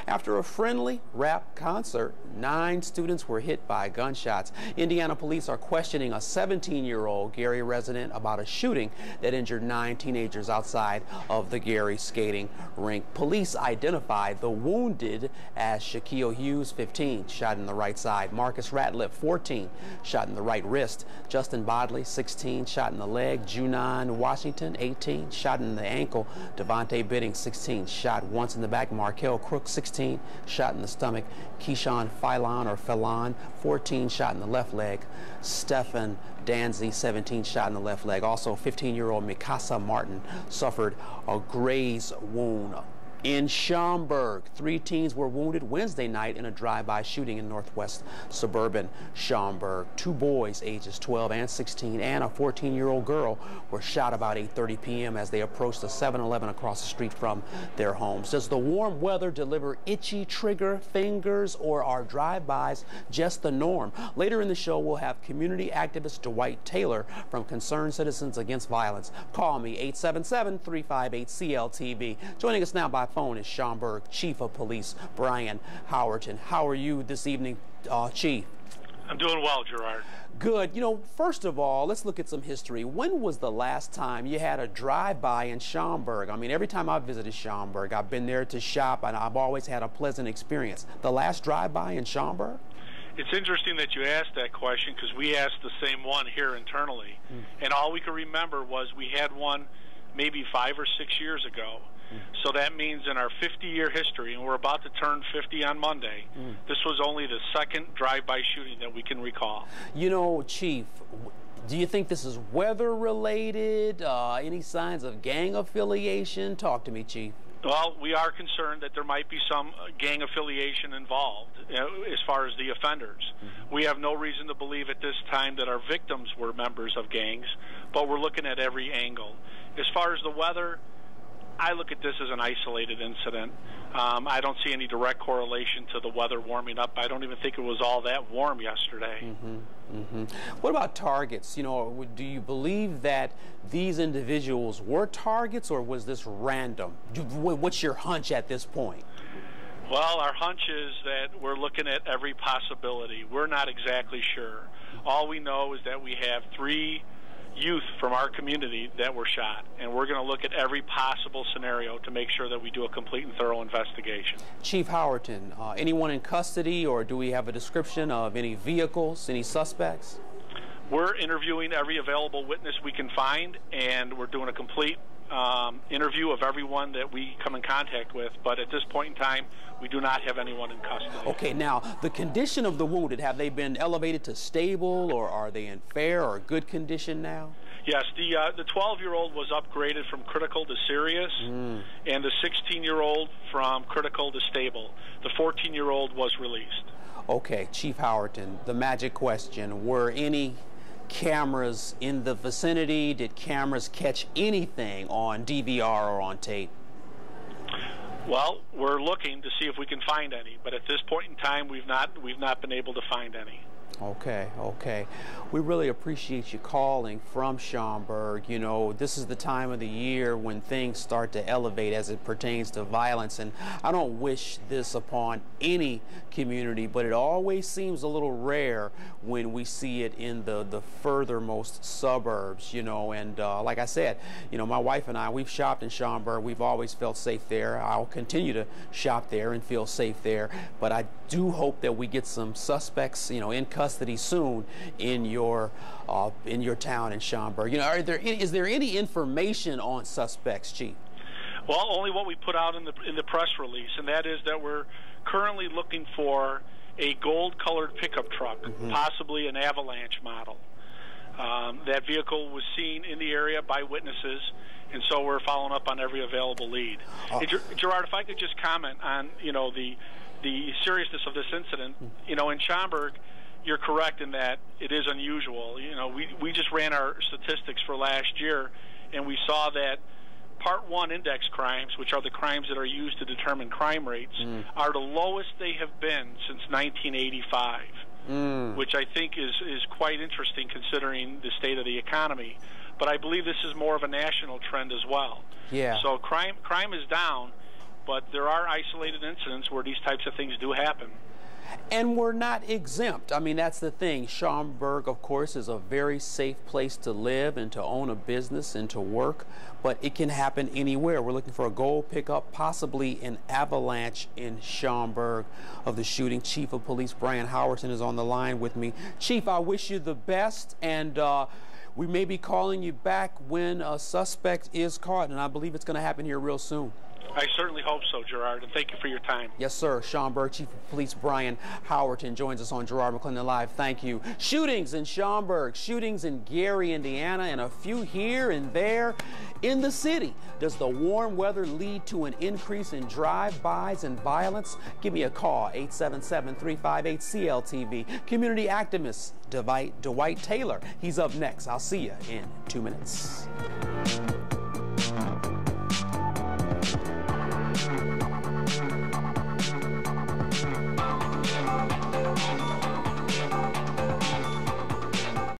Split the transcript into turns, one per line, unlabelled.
After a friendly rap concert, 9 students were hit by gunshots. Indiana police are questioning a 17-year-old Gary resident about a shooting that injured 9 teenagers outside of the Gary skating rink. Police identified the wounded as Shaquille Hughes, 15, shot in the right side. Marcus Ratliff, 14, shot in the right wrist. Justin Bodley, 16, shot in the leg. Junon Washington, 18, shot in the ankle. Devontae Bidding, 16, shot once in the back. Markel Crook, 16, shot in the stomach. Keyshawn Felon, 14, shot in the left leg. Stephan Danzy, 17, shot in the left leg. Also, 15-year-old Mikasa Martin suffered a graze wound. In Schaumburg, 3 teens were wounded Wednesday night in a drive-by shooting in northwest suburban Schaumburg. 2 boys, ages 12 and 16, and a 14-year-old girl were shot about 8:30 p.m. as they approached a 7-Eleven across the street from their homes. Does the warm weather deliver itchy trigger fingers, or are drive-bys just the norm? Later in the show, we'll have community activist Dwight Taylor from Concerned Citizens Against Violence. Call me, 877-358-CLTV. Joining us now by phone is Schaumburg Chief of Police Brian Howerton. How are you this evening, Chief?
I'm doing well, Gerard.
Good. You know, first of all, let's look at some history. When was the last time you had a drive-by in Schaumburg? I mean, every time I've visited Schaumburg, I've been there to shop, and I've always had a pleasant experience. The last drive-by in Schaumburg?
It's interesting that you asked that question, because we asked the same one here internally, and all we could remember was we had one maybe 5 or 6 years ago. So that means in our 50-year history, and we're about to turn 50 on Monday, this was only the second drive-by shooting that we can recall.
You know, Chief, do you think this is weather-related? Any signs of gang affiliation? Talk to me, Chief.
Well, we are concerned that there might be some gang affiliation involved as far as the offenders. We have no reason to believe at this time that our victims were members of gangs, but we're looking at every angle. As far as the weather, I look at this as an isolated incident. I don't see any direct correlation to the weather warming up. I don't even think it was all that warm yesterday.
What about targets? You know, do you believe that these individuals were targets, or was this random? What's your hunch at this point?
Well, our hunch is that we're looking at every possibility. We're not exactly sure. All we know is that we have 3 youth from our community that were shot, and we're going to look at every possible scenario to make sure that we do a complete and thorough investigation.
Chief Howerton, anyone in custody, or do we have a description of any vehicles, any suspects?
We're interviewing every available witness we can find, and we're doing a complete interview of everyone that we come in contact with, but at this point in time, we do not have anyone in custody. Okay, now, the condition of the wounded, have they been elevated to stable, or are they in fair or good condition now? Yes, the 12-year-old was upgraded from critical to serious, and the 16-year-old from critical to stable. The 14-year-old was released.
Okay, Chief Howerton, the magic question, were any cameras in the vicinity? Did cameras catch anything on DVR or on tape?
Well, we're looking to see if we can find any, but at this point in time, we've not been able to find any.
Okay, okay. We really appreciate you calling from Schaumburg. You know, this is the time of the year when things start to elevate as it pertains to violence, and I don't wish this upon any community, but it always seems a little rare when we see it in the furthermost suburbs, you know, and like I said, you know, my wife and I, we've shopped in Schaumburg. We've always felt safe there. I'll continue to shop there and feel safe there, but I do hope that we get some suspects, you know, in custody soon in your town in Schaumburg. You know, is there any information on suspects, Chief?
Well, only what we put out in the press release, and that is that we're currently looking for a gold-colored pickup truck, possibly an Avalanche model. That vehicle was seen in the area by witnesses, and so we're following up on every available lead. Hey, Gerard, if I could just comment on, you know, the seriousness of this incident. You know, in Schaumburg, you're correct in that it is unusual. You know, we just ran our statistics for last year, and we saw that Part 1 index crimes, which are the crimes that are used to determine crime rates, are the lowest they have been since 1985, which I think is quite interesting considering the state of the economy. But I believe this is more of a national trend as well.
Yeah.
So crime is down, but there are isolated incidents where these types of things do happen.
And we're not exempt. I mean, that's the thing. Schaumburg, of course, is a very safe place to live and to own a business and to work, but it can happen anywhere. We're looking for a gold pickup, possibly an avalanche in Schaumburg of the shooting. Chief of Police Brian Howerton is on the line with me. Chief, I wish you the best, and we may be calling you back when a suspect is caught, and I believe it's going to happen here real soon.
I certainly hope so, Gerard, and thank you for your time.
Yes, sir. Schaumburg Chief of Police Brian Howerton joins us on Garrard McClendon Live. Thank you. Shootings in Schaumburg, shootings in Gary, Indiana, and a few here and there in the city. Does the warm weather lead to an increase in drive-bys and violence? Give me a call, 877-358-CLTV. Community activist Dwight Taylor. He's up next. I'll see you in 2 minutes.